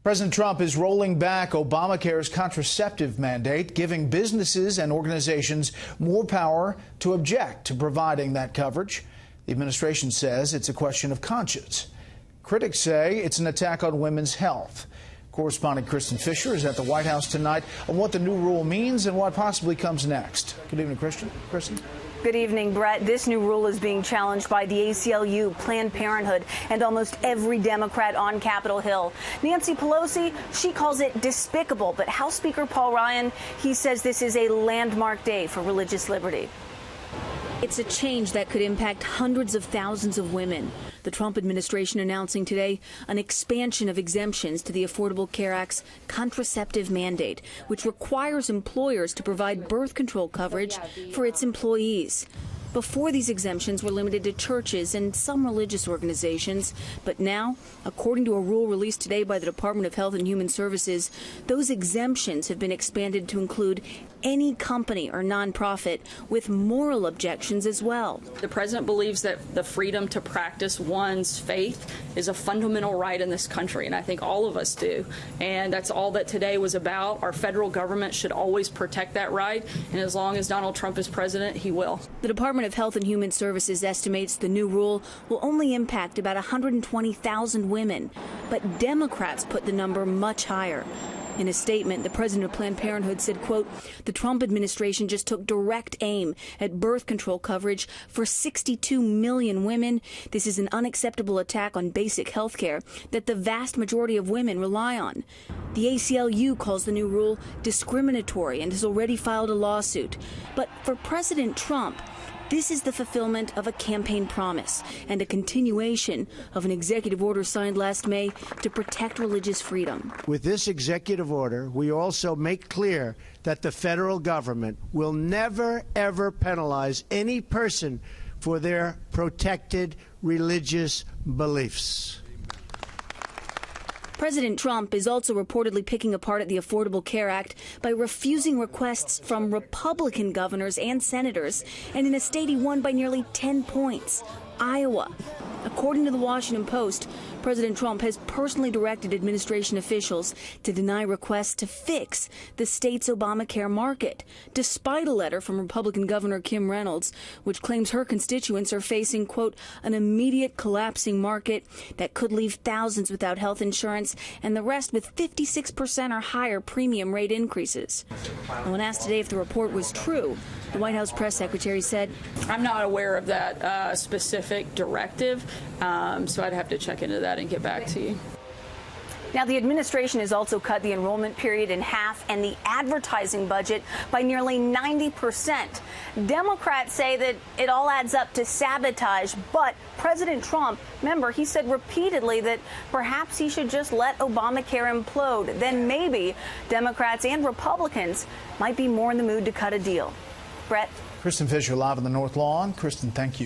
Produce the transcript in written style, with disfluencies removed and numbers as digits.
President Trump is rolling back Obamacare's contraceptive mandate, giving businesses and organizations more power to object to providing that coverage. The administration says it's a question of conscience. Critics say it's an attack on women's health. Correspondent Kristin Fisher is at the White House tonight on what the new rule means and what possibly comes next. Good evening, Kristin. Good evening, Brett. This new rule is being challenged by the ACLU, Planned Parenthood, and almost every Democrat on Capitol Hill. Nancy Pelosi, she calls it despicable, but House Speaker Paul Ryan, he says this is a landmark day for religious liberty. It's a change that could impact hundreds of thousands of women. The Trump administration announcing today an expansion of exemptions to the Affordable Care Act's contraceptive mandate, which requires employers to provide birth control coverage for its employees. Before, these exemptions were limited to churches and some religious organizations, but now, according to a rule released today by the Department of Health and Human Services, those exemptions have been expanded to include any company or nonprofit with moral objections as well. The president believes that the freedom to practice one's faith is a fundamental right in this country, and I think all of us do. And that's all that today was about. Our federal government should always protect that right, and as long as Donald Trump is president, he will. The Department of Health and Human Services estimates the new rule will only impact about 120,000 women, but Democrats put the number much higher. In a statement, the president of Planned Parenthood said, quote, the Trump administration just took direct aim at birth control coverage for 62 million women. This is an unacceptable attack on basic health care that the vast majority of women rely on. The ACLU calls the new rule discriminatory and has already filed a lawsuit. But for President Trump, this is the fulfillment of a campaign promise and a continuation of an executive order signed last May to protect religious freedom. With this executive order, we also make clear that the federal government will never, ever penalize any person for their protected religious beliefs. President Trump is also reportedly picking apart at the Affordable Care Act by refusing requests from Republican governors and senators, and in a state he won by nearly 10 points, Iowa. According to the Washington Post, President Trump has personally directed administration officials to deny requests to fix the state's Obamacare market, despite a letter from Republican Governor Kim Reynolds, which claims her constituents are facing, quote, an immediate collapsing market that could leave thousands without health insurance and the rest with 56% or higher premium rate increases. And when asked today if the report was true, the White House press secretary said, I'm not aware of that specific directive, so I'd have to check into that and get back to you. Now, the administration has also cut the enrollment period in half and the advertising budget by nearly 90%. Democrats say that it all adds up to sabotage, but President Trump, remember, he said repeatedly that perhaps he should just let Obamacare implode. Then maybe Democrats and Republicans might be more in the mood to cut a deal. Brett? Kristin Fisher live on the North Lawn. Kristin, thank you.